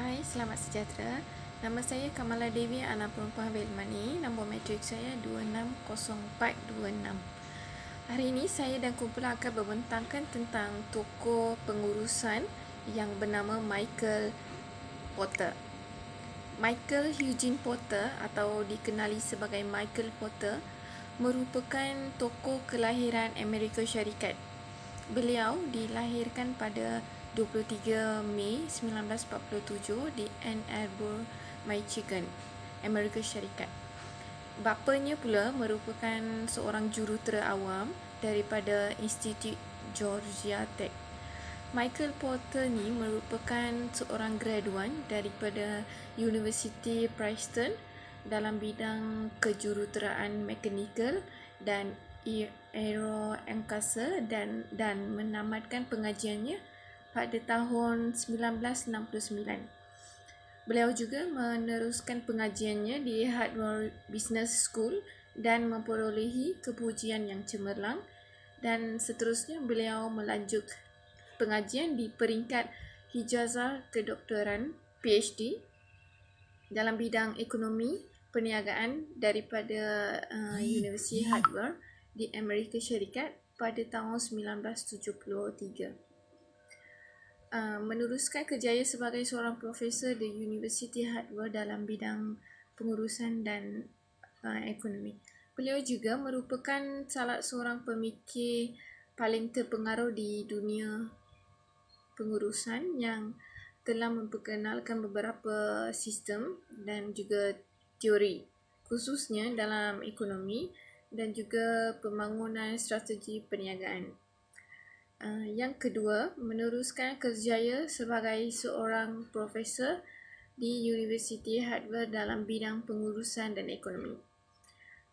Hai, selamat sejahtera. Nama saya Kamala Devi, anak perempuan Belmani. Nombor matrik saya 260426. Hari ini saya dan kumpulan akan berbentangkan tentang tokoh pengurusan yang bernama Michael Porter. Michael Eugene Porter atau dikenali sebagai Michael Porter merupakan tokoh kelahiran Amerika Syarikat. Beliau dilahirkan pada 23 Mei 1947 di Ann Arbor, Michigan, Amerika Syarikat. Bapanya pula merupakan seorang jurutera awam daripada Institut Georgia Tech. Michael Porter ni merupakan seorang graduan daripada University Princeton dalam bidang kejuruteraan mekanikal dan aeroangkasa dan menamatkan pengajiannya pada tahun 1969. Beliau juga meneruskan pengajiannya di Harvard Business School dan memperolehi kepujian yang cemerlang, dan seterusnya beliau melanjut pengajian di peringkat ijazah kedoktoran PhD dalam bidang ekonomi perniagaan daripada Universiti Harvard di Amerika Syarikat pada tahun 1973. Meneruskan kerjaya sebagai seorang profesor di Universiti Harvard dalam bidang pengurusan dan ekonomi. Beliau juga merupakan salah seorang pemikir paling terpengaruh di dunia pengurusan yang telah memperkenalkan beberapa sistem dan juga teori, khususnya dalam ekonomi dan juga pembangunan strategi perniagaan. Yang kedua, meneruskan kerjaya sebagai seorang profesor di Universiti Harvard dalam bidang pengurusan dan ekonomi.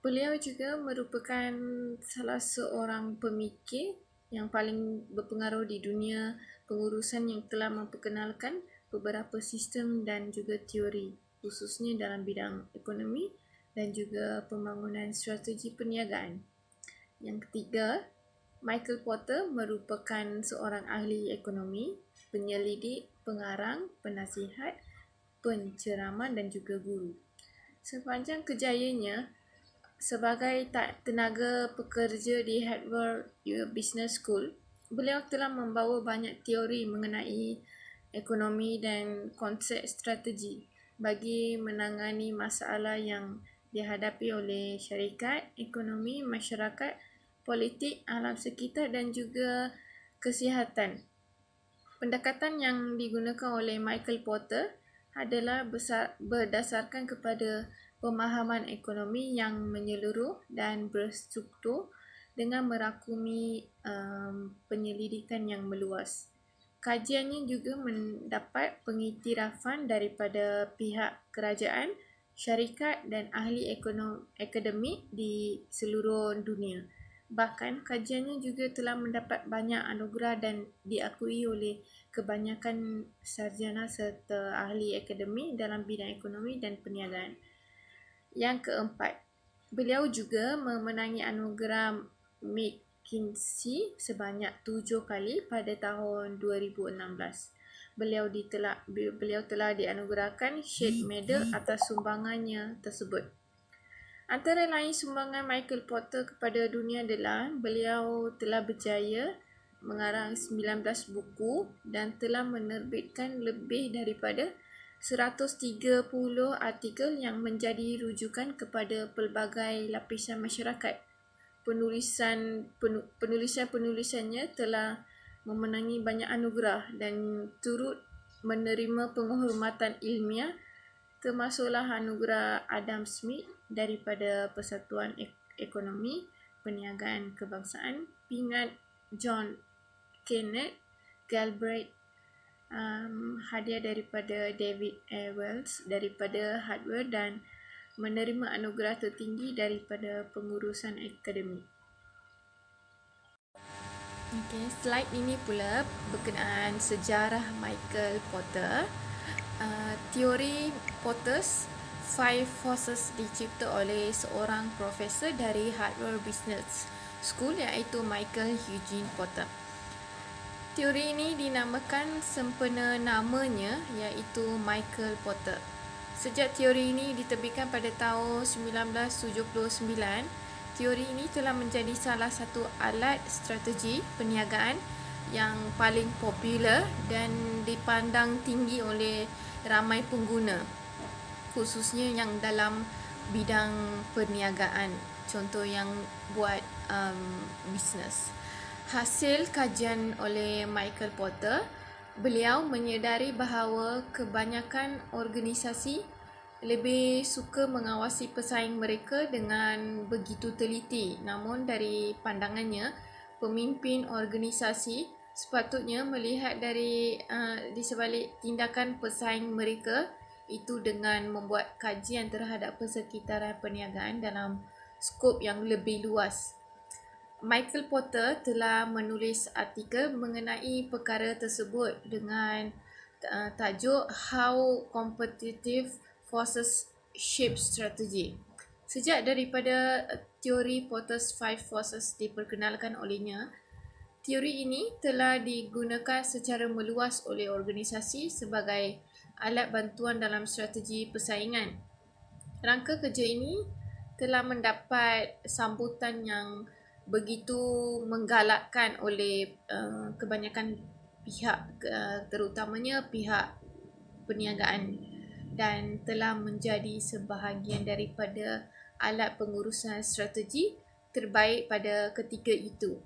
Beliau juga merupakan salah seorang pemikir yang paling berpengaruh di dunia pengurusan yang telah memperkenalkan beberapa sistem dan juga teori, khususnya dalam bidang ekonomi dan juga pembangunan strategi perniagaan. Yang ketiga, Michael Porter merupakan seorang ahli ekonomi, penyelidik, pengarang, penasihat, penceramah dan juga guru. Sepanjang kerjayanya sebagai tenaga pekerja di Harvard Business School, beliau telah membawa banyak teori mengenai ekonomi dan konsep strategi bagi menangani masalah yang dihadapi oleh syarikat, ekonomi, masyarakat, politik, alam sekitar dan juga kesihatan. Pendekatan yang digunakan oleh Michael Porter adalah berdasarkan kepada pemahaman ekonomi yang menyeluruh dan berstruktur dengan merakumi penyelidikan yang meluas. Kajiannya juga mendapat pengiktirafan daripada pihak kerajaan, syarikat dan ahli akademik di seluruh dunia. Bahkan, kajiannya juga telah mendapat banyak anugerah dan diakui oleh kebanyakan sarjana serta ahli akademik dalam bidang ekonomi dan perniagaan. Yang keempat, beliau juga memenangi anugerah McKinsey sebanyak 7 kali pada tahun 2016. Beliau telah dianugerahkan Shade Medal atas sumbangannya tersebut. Antara lain sumbangan Michael Porter kepada dunia adalah beliau telah berjaya mengarang 19 buku dan telah menerbitkan lebih daripada 130 artikel yang menjadi rujukan kepada pelbagai lapisan masyarakat. Penulisan-penulisannya telah memenangi banyak anugerah dan turut menerima penghormatan ilmiah, termasuklah anugerah Adam Smith daripada Persatuan Ekonomi Perniagaan Kebangsaan, pingat John Kenneth Galbraith, hadiah daripada David A. Wells daripada Harvard dan menerima anugerah tertinggi daripada pengurusan akademik. Slide ini pula berkenaan sejarah Michael Porter. Teori Porter's Five Forces dicipta oleh seorang profesor dari Harvard Business School iaitu Michael Eugene Porter. Teori ini dinamakan sempena namanya iaitu Michael Porter. Sejak teori ini diterbitkan pada tahun 1979, teori ini telah menjadi salah satu alat strategi perniagaan yang paling popular dan dipandang tinggi oleh ramai pengguna, khususnya yang dalam bidang perniagaan, contoh yang buat bisnes. Hasil kajian oleh Michael Porter, beliau menyedari bahawa kebanyakan organisasi lebih suka mengawasi pesaing mereka dengan begitu teliti. Namun dari pandangannya, pemimpin organisasi sepatutnya melihat di sebalik tindakan pesaing mereka itu dengan membuat kajian terhadap persekitaran perniagaan dalam skop yang lebih luas. Michael Porter telah menulis artikel mengenai perkara tersebut dengan tajuk How Competitive Forces Shape Strategy. Sejak daripada teori Porter's Five Forces diperkenalkan olehnya, teori ini telah digunakan secara meluas oleh organisasi sebagai alat bantuan dalam strategi persaingan. Rangka kerja ini telah mendapat sambutan yang begitu menggalakkan oleh kebanyakan pihak, terutamanya pihak perniagaan, dan telah menjadi sebahagian daripada alat pengurusan strategi terbaik pada ketika itu.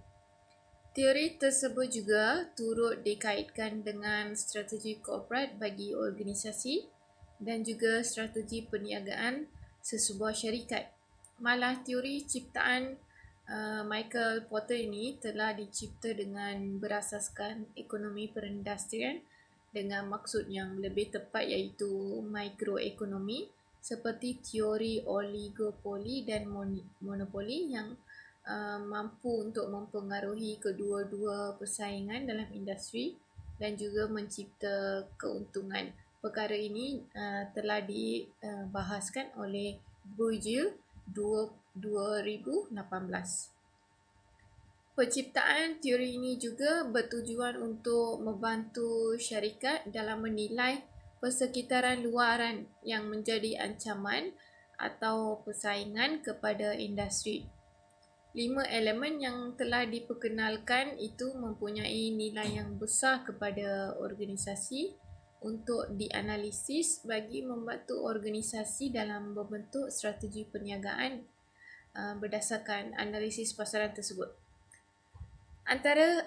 Teori tersebut juga turut dikaitkan dengan strategi korporat bagi organisasi dan juga strategi perniagaan sesebuah syarikat. Malah teori ciptaan Michael Porter ini telah dicipta dengan berasaskan ekonomi perindustrian dengan maksud yang lebih tepat iaitu mikroekonomi, seperti teori oligopoli dan monopoli yang mampu untuk mempengaruhi kedua-dua persaingan dalam industri dan juga mencipta keuntungan. Perkara ini telah dibahaskan oleh Bourdieu 2018. Penciptaan teori ini juga bertujuan untuk membantu syarikat dalam menilai persekitaran luaran yang menjadi ancaman atau persaingan kepada industri. 5 elemen yang telah diperkenalkan itu mempunyai nilai yang besar kepada organisasi untuk dianalisis bagi membantu organisasi dalam membentuk strategi perniagaan berdasarkan analisis pasaran tersebut. Antara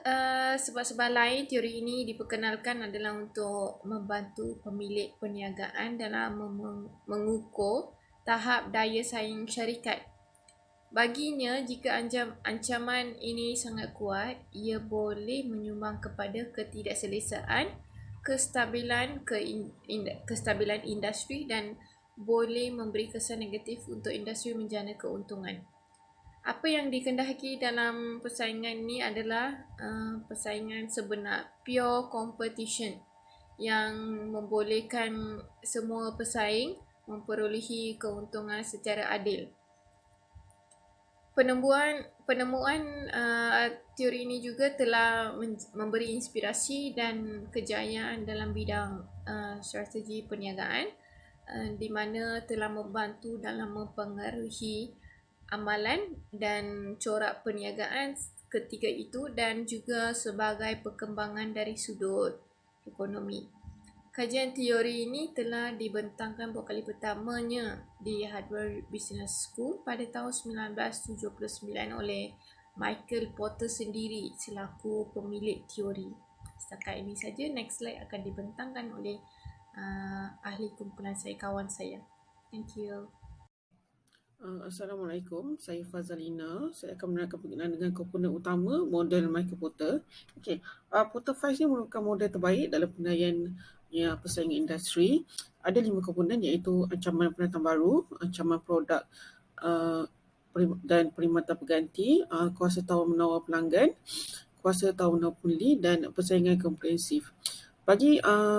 sebab-sebab lain teori ini diperkenalkan adalah untuk membantu pemilik perniagaan dalam mengukur tahap daya saing syarikat. Baginya, jika ancaman ini sangat kuat, ia boleh menyumbang kepada ketidakselesaan, kestabilan industri dan boleh memberi kesan negatif untuk industri menjana keuntungan. Apa yang dikehendaki dalam persaingan ini adalah persaingan sebenar, pure competition, yang membolehkan semua pesaing memperolehi keuntungan secara adil. Penemuan teori ini juga telah memberi inspirasi dan kejayaan dalam bidang strategi perniagaan, di mana telah membantu dalam mempengaruhi amalan dan corak perniagaan ketika itu dan juga sebagai perkembangan dari sudut ekonomi. Kajian teori ini telah dibentangkan buat kali pertamanya di Harvard Business School pada tahun 1979 oleh Michael Porter sendiri selaku pemilik teori. Setakat ini saja, next slide akan dibentangkan oleh ahli kumpulan saya, kawan saya. Thank you. Assalamualaikum, saya Fazalina. Saya akan menerangkan berkenaan dengan komponen utama model Michael Porter. Okey, Porter 5 ni merupakan model terbaik dalam pendayaan persaingan industri. Ada 5 komponen iaitu ancaman pendatang baru, ancaman produk dan perkhidmatan pengganti, kuasa tawar-menawar pelanggan, kuasa tawar-menawar pembeli dan persaingan komprehensif. Bagi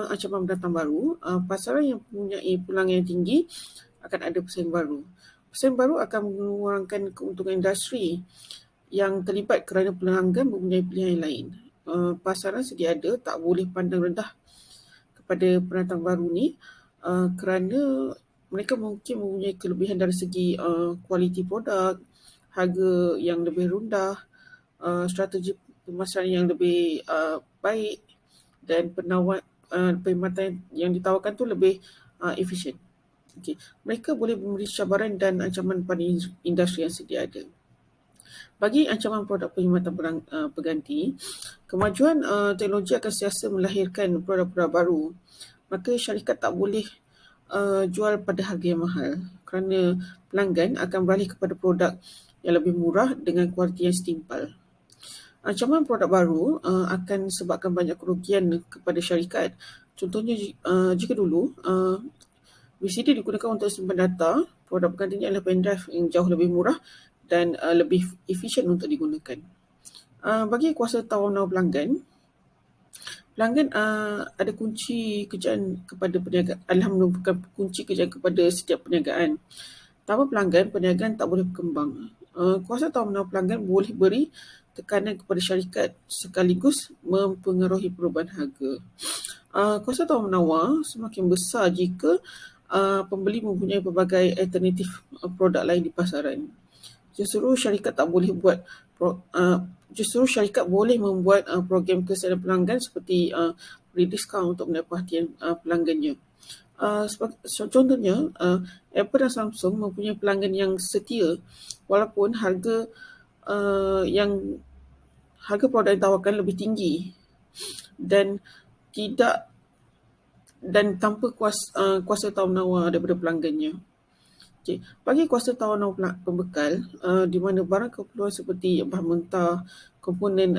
ancaman pendatang baru, pasaran yang mempunyai pelanggan yang tinggi akan ada pesaing baru. Pesaing baru akan mengurangkan keuntungan industri yang terlibat kerana pelanggan mempunyai pilihan yang lain. pasaran sedia ada tak boleh pandang rendah kepada pendatang baru ni, kerana mereka mungkin mempunyai kelebihan dari segi kualiti produk, harga yang lebih rendah, strategi pemasaran yang lebih baik, dan perkhidmatan yang ditawarkan tu lebih efisien. Okay. Mereka boleh memberi cabaran dan ancaman pada industri yang sedia ada. Bagi ancaman produk perkhidmatan berganti, kemajuan teknologi akan sentiasa melahirkan produk-produk baru. Maka syarikat tak boleh jual pada harga yang mahal kerana pelanggan akan beralih kepada produk yang lebih murah dengan kualiti yang setimpal. Ancaman produk baru akan sebabkan banyak kerugian kepada syarikat. Contohnya, jika dulu VCD digunakan untuk simpan data, produk bergantinya adalah pendrive yang jauh lebih murah dan lebih efisien untuk digunakan. Bagi kuasa tawar-menawar pelanggan ada kunci kerjaan kepada perniagaan, adalah merupakan kunci kerjaan kepada setiap perniagaan. Tanpa pelanggan, perniagaan tak boleh berkembang. Kuasa tawar-menawar pelanggan boleh beri tekanan kepada syarikat sekaligus mempengaruhi perubahan harga. Kuasa tawar-menawar semakin besar jika pembeli mempunyai pelbagai alternatif produk lain di pasaran. Justru syarikat boleh membuat program kesedaran pelanggan seperti beri diskaun untuk menarik perhatian pelanggannya. Contohnya, Apple dan Samsung mempunyai pelanggan yang setia walaupun harga produk yang ditawarkan lebih tinggi dan tanpa kuasa tawar-menawar daripada pelanggannya. Okay. Bagi kuasa tawar-menawar pembekal, di mana barang keperluan seperti bahan mentah, komponen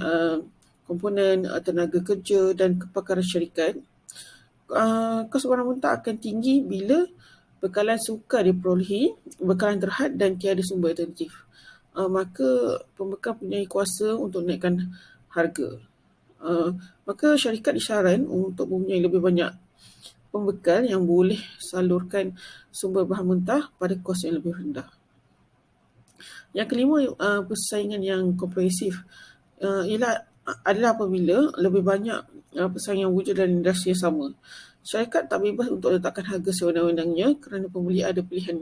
tenaga kerja dan kepakaran syarikat, kos barang mentah akan tinggi bila bekalan sukar diperolehi, bekalan terhad dan tiada sumber alternatif. Maka pembekal punya kuasa untuk naikkan harga. Maka syarikat disaran untuk mempunyai lebih banyak pembekal yang boleh salurkan sumber bahan mentah pada kos yang lebih rendah. Yang kelima, persaingan yang komprehensif adalah apabila lebih banyak persaingan wujud dalam industri yang sama. Syarikat tak bebas untuk letakkan harga sewenang-wenangnya kerana pembeli ada pilihan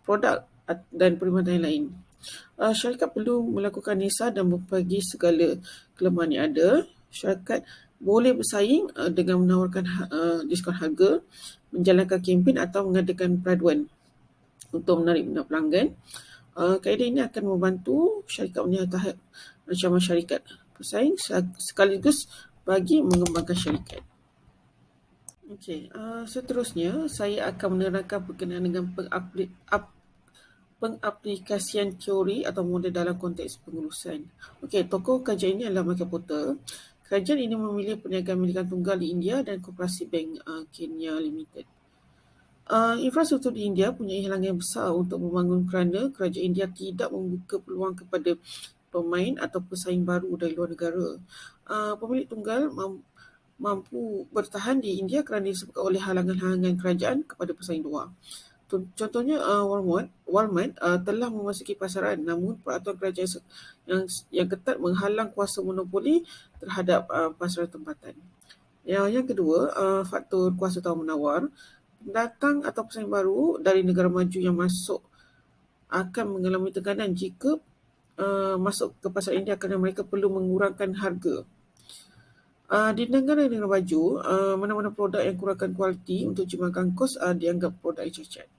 produk dan perkhidmatan yang lain. Syarikat perlu melakukan nisar dan membagi segala kelemahan yang ada. Syarikat boleh bersaing dengan menawarkan diskaun harga, menjalankan kempen atau mengadakan peraduan untuk menarik minat pelanggan. Kaedah ini akan membantu syarikat mengatasi ancaman syarikat bersaing sekaligus bagi mengembangkan syarikat. Okey, seterusnya saya akan menerangkan berkenaan dengan pengaplikasian teori atau model dalam konteks pengurusan. Okey, tokoh kerajaan ini adalah Michael Porter. Kerajaan ini memilih perniagaan milikan tunggal di India dan Koperasi Bank Kenya Limited. Infrastruktur di India punya halangan yang besar untuk membangun kerana kerajaan India tidak membuka peluang kepada pemain atau pesaing baru dari luar negara. Pemilik tunggal mampu bertahan di India kerana disebabkan oleh halangan-halangan kerajaan kepada pesaing luar. Contohnya, Walmart telah memasuki pasaran, namun peraturan kerajaan yang ketat menghalang kuasa monopoli terhadap pasaran tempatan. Yang kedua, faktor kuasa tawar-menawar. Pendatang atau pesaing baru dari negara maju yang masuk akan mengalami tekanan jika masuk ke pasar India kerana mereka perlu mengurangkan harga. Di negara-negara maju, mana-mana produk yang kurangkan kualiti untuk jimatkan kos dianggap produk yang cacat.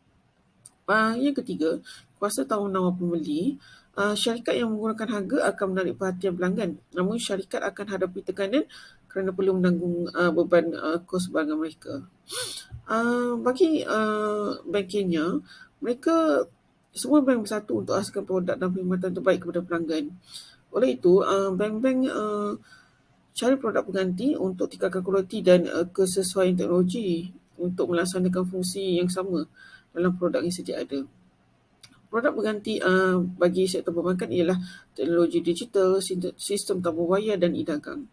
Yang ketiga, kuasa tawar-menawar pembeli. Syarikat yang mengurangkan harga akan menarik perhatian pelanggan, namun syarikat akan hadapi tekanan kerana perlu menanggung beban kos barang mereka. Bagi Bank Kenya, semua bank bersatu untuk hasilkan produk dan perkhidmatan terbaik kepada pelanggan. Oleh itu, bank-bank cari produk pengganti untuk tingkatkan kualiti dan kesesuaian teknologi untuk melaksanakan fungsi yang sama dalam produk yang sedia ada. Produk pengganti bagi sektor perbankan ialah teknologi digital, sistem tabung wayar dan e-dagang.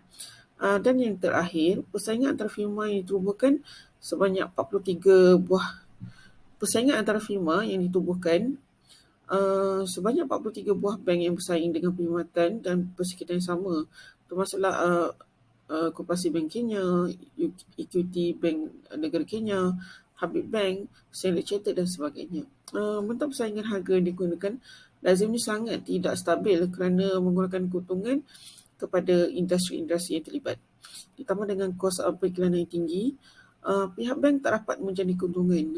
Dan yang terakhir, persaingan antara firma yang ditubuhkan sebanyak 43 buah persaingan antara firma yang ditubuhkan sebanyak 43 buah bank yang bersaing dengan perkhidmatan dan persekitaran yang sama, termasuklah Koperasi Bank Kenya, Equity Bank Negara Kenya, Habib Bank, Standard Chartered dan sebagainya. Bentuk persaingan harga yang digunakan lazimnya sangat tidak stabil kerana menggunakan keuntungan kepada industri-industri yang terlibat. Ditambah dengan kos periklanan yang tinggi, pihak bank tak dapat menjadi keuntungan.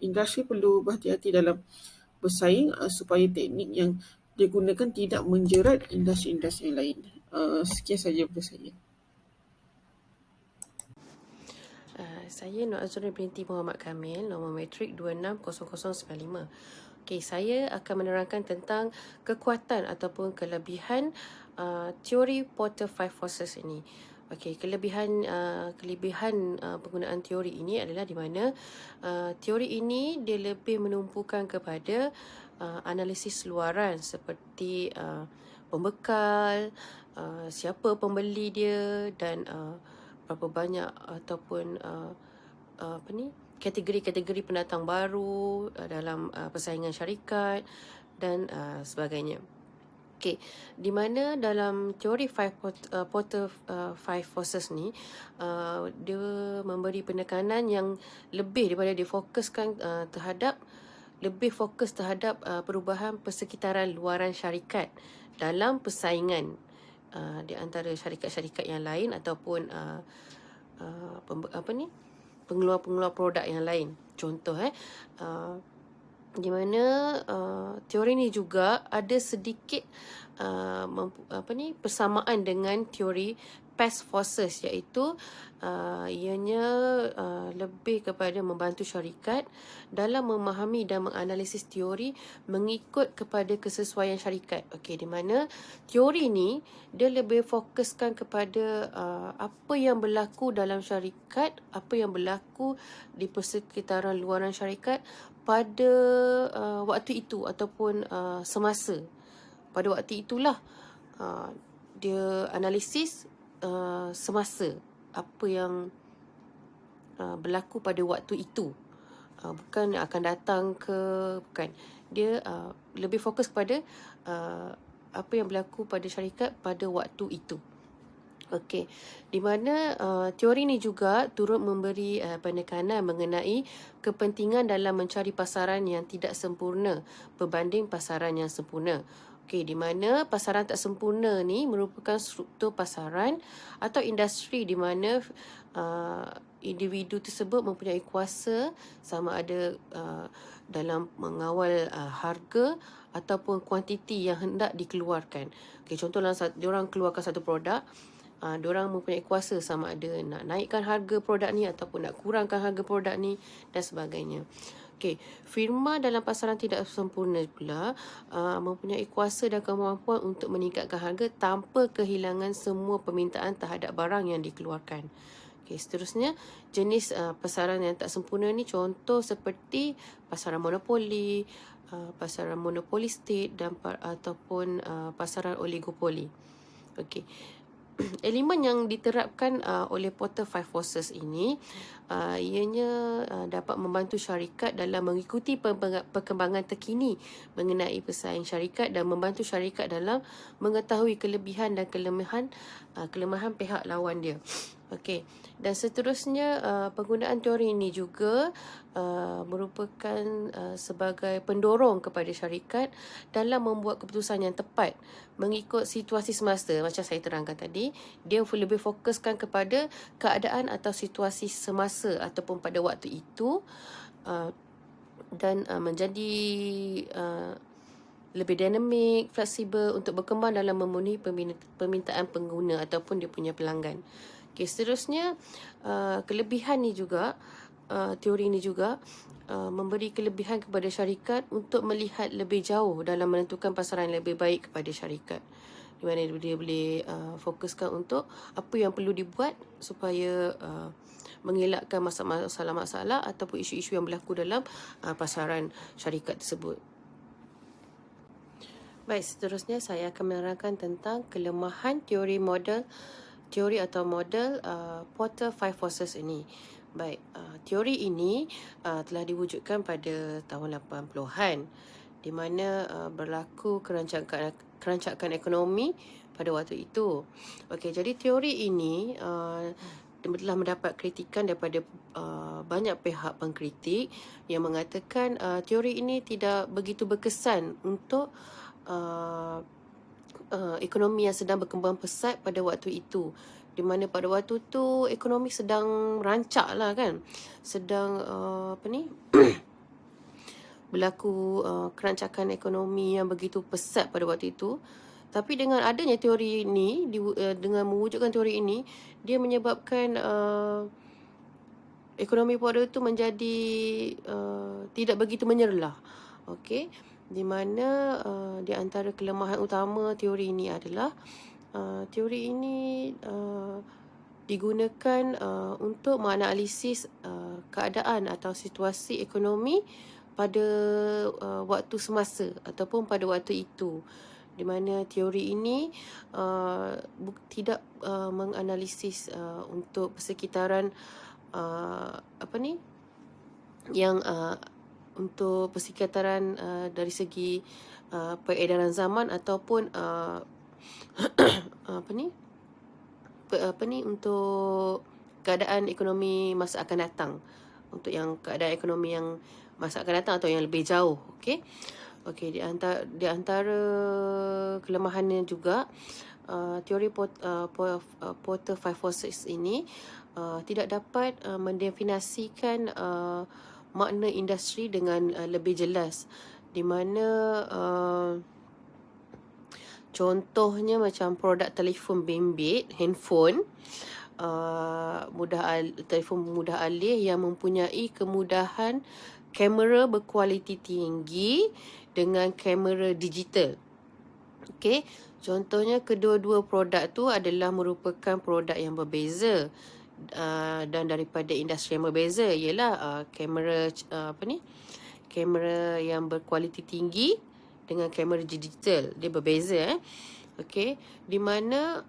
Industri perlu berhati-hati dalam bersaing supaya teknik yang digunakan tidak menjerat industri-industri yang lain. Sekian saja daripada saya. Saya Nur Azrin binti Muhammad Kamil, nombor matrik 260095. Okey, saya akan menerangkan tentang kekuatan ataupun kelebihan teori Porter 5 Forces ini. Okey, kelebihan penggunaan teori ini adalah di mana teori ini dia lebih menumpukan kepada analisis luaran seperti pembekal, siapa pembeli dia dan berapa banyak ataupun kategori-kategori pendatang baru dalam persaingan syarikat dan sebagainya. Okey, di mana dalam teori Porter 5 Forces ni dia memberi penekanan yang lebih daripada difokuskan lebih fokus terhadap perubahan persekitaran luaran syarikat dalam persaingan di antara syarikat-syarikat yang lain ataupun pengeluar-pengeluar produk yang lain. Contoh di mana teori ni juga ada sedikit persamaan dengan teori past forces, iaitu ianya lebih kepada membantu syarikat dalam memahami dan menganalisis teori mengikut kepada kesesuaian syarikat. Okey, di mana teori ni dia lebih fokuskan kepada apa yang berlaku dalam syarikat, apa yang berlaku di persekitaran luaran syarikat pada waktu itu ataupun semasa. Pada waktu itulah dia analisis semasa apa yang berlaku pada waktu itu, bukan akan datang ke, bukan. Dia lebih fokus kepada apa yang berlaku pada syarikat pada waktu itu. Okey, di mana teori ini juga turut memberi penekanan mengenai kepentingan dalam mencari pasaran yang tidak sempurna berbanding pasaran yang sempurna. Okey, di mana pasaran tak sempurna ni merupakan struktur pasaran atau industri di mana individu tersebut mempunyai kuasa sama ada dalam mengawal harga ataupun kuantiti yang hendak dikeluarkan. Okey, contohlah diorang keluarkan satu produk, diorang mempunyai kuasa sama ada nak naikkan harga produk ni ataupun nak kurangkan harga produk ni dan sebagainya. Okey, firma dalam pasaran tidak sempurna pula mempunyai kuasa dan kemampuan untuk meningkatkan harga tanpa kehilangan semua permintaan terhadap barang yang dikeluarkan. Okey, seterusnya jenis pasaran yang tak sempurna ni contoh seperti pasaran monopoli, pasaran monopolistik dan ataupun pasaran oligopoli. Okey. Elemen yang diterapkan oleh Porter 5 Forces ini ianya dapat membantu syarikat dalam mengikuti perkembangan terkini mengenai pesaing syarikat dan membantu syarikat dalam mengetahui kelebihan dan kelemahan pihak lawan dia. Okey, dan seterusnya penggunaan teori ini juga merupakan sebagai pendorong kepada syarikat dalam membuat keputusan yang tepat mengikut situasi semasa. Macam saya terangkan tadi, dia lebih fokuskan kepada keadaan atau situasi semasa ataupun pada waktu itu dan menjadi lebih dinamik, fleksibel untuk berkembang dalam memenuhi permintaan pengguna ataupun dia punya pelanggan. Okay, seterusnya kelebihan ni juga teori ni juga memberi kelebihan kepada syarikat untuk melihat lebih jauh dalam menentukan pasaran yang lebih baik kepada syarikat, di mana dia boleh fokuskan untuk apa yang perlu dibuat supaya mengelakkan masalah-masalah ataupun isu-isu yang berlaku dalam pasaran syarikat tersebut. Baik, seterusnya saya akan menerangkan tentang kelemahan teori atau model Porter 5 Forces ini. Baik, teori ini telah diwujudkan pada tahun 80-an, di mana berlaku kerancakan ekonomi pada waktu itu. Okey, jadi teori ini telah mendapat kritikan daripada banyak pihak pengkritik yang mengatakan teori ini tidak begitu berkesan untuk ekonomi yang sedang berkembang pesat pada waktu itu, di mana pada waktu tu ekonomi sedang rancak lah kan, sedang berlaku kerancakan ekonomi yang begitu pesat pada waktu itu. Tapi dengan adanya teori ini, dengan mewujudkan teori ini, dia menyebabkan ekonomi pada itu menjadi tidak begitu menyerlah. Okey, di mana di antara kelemahan utama teori ini adalah teori ini digunakan untuk menganalisis keadaan atau situasi ekonomi pada waktu semasa ataupun pada waktu itu, di mana teori ini tidak menganalisis untuk persekitaran yang untuk persekitaran dari segi peredaran zaman ataupun untuk keadaan ekonomi masa akan datang, untuk yang keadaan ekonomi yang masa akan datang atau yang lebih jauh. Okey, di antara kelemahannya juga teori Porter 5 forces ini tidak dapat mendefinisikan makna industri dengan lebih jelas, di mana contohnya macam produk telefon bimbit, handphone, telefon mudah alih yang mempunyai kemudahan kamera berkualiti tinggi dengan kamera digital. Okey, contohnya kedua-dua produk tu adalah merupakan produk yang berbeza dan daripada industri yang berbeza, ialah kamera kamera yang berkualiti tinggi dengan kamera digital. Dia berbeza Okey, di mana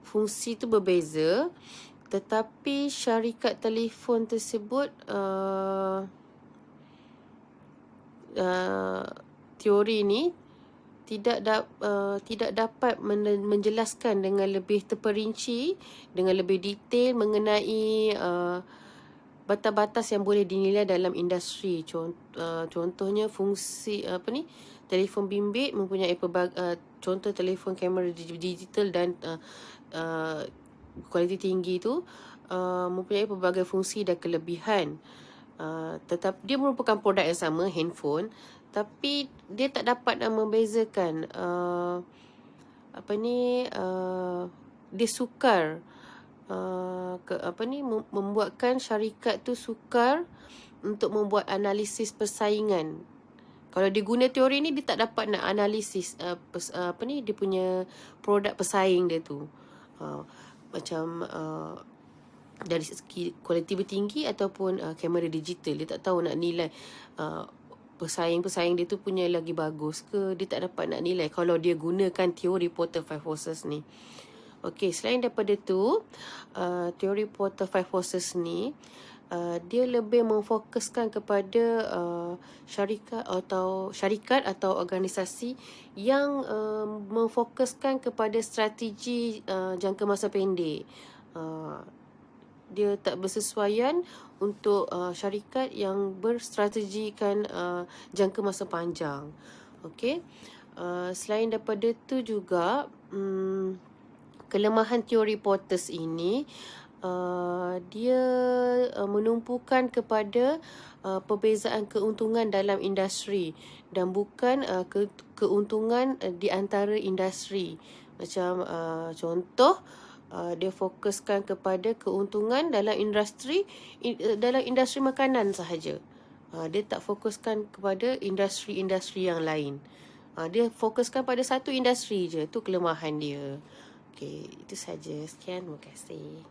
fungsi tu berbeza, tetapi syarikat telefon tersebut teori ini tidak dapat menjelaskan dengan lebih terperinci, dengan lebih detail mengenai batas-batas yang boleh dinilai dalam industri. Contohnya fungsi telefon bimbit mempunyai contoh telefon kamera digital dan kualiti tinggi itu mempunyai pelbagai fungsi dan kelebihan. Tetap dia merupakan produk yang sama, handphone, tapi dia tak dapat membezakan dia sukar membuatkan syarikat tu sukar untuk membuat analisis persaingan. Kalau dia guna teori ni, dia tak dapat nak analisis dia punya produk pesaing dia tu, macam dari segi kualiti tinggi ataupun kamera digital. Dia tak tahu nak nilai pesaing-pesaing dia tu punya lagi bagus ke. Dia tak dapat nak nilai kalau dia gunakan teori Porter 5 forces ni. Okey, selain daripada tu, teori Porter 5 forces ni dia lebih memfokuskan kepada syarikat atau organisasi yang memfokuskan kepada strategi jangka masa pendek. Dia tak bersesuaian untuk syarikat yang berstrategikan jangka masa panjang. Okey, selain daripada tu juga kelemahan teori Porter ini, dia menumpukan kepada perbezaan keuntungan dalam industri dan bukan keuntungan di antara industri. Macam contoh, dia fokuskan kepada keuntungan dalam industri makanan sahaja. Dia tak fokuskan kepada industri-industri yang lain. Dia fokuskan pada satu industri je. Itu kelemahan dia. Okey, itu saja. Sekian, terima kasih.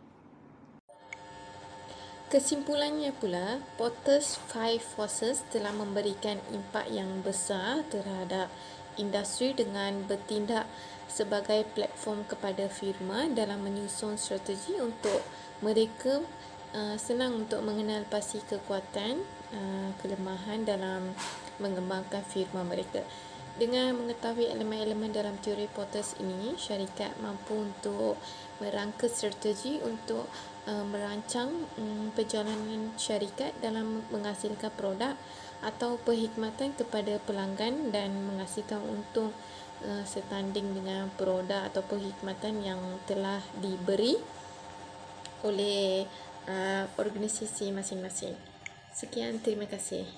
Kesimpulannya pula, Porter's 5 forces telah memberikan impak yang besar terhadap industri dengan bertindak sebagai platform kepada firma dalam menyusun strategi untuk mereka senang untuk mengenal pasti kekuatan, kelemahan dalam mengembangkan firma mereka. Dengan mengetahui elemen-elemen dalam teori Porter's ini, syarikat mampu untuk merangka strategi untuk merancang perjalanan syarikat dalam menghasilkan produk atau perkhidmatan kepada pelanggan dan menghasilkan untung setanding dengan produk atau perkhidmatan yang telah diberi oleh organisasi masing-masing. Sekian, terima kasih.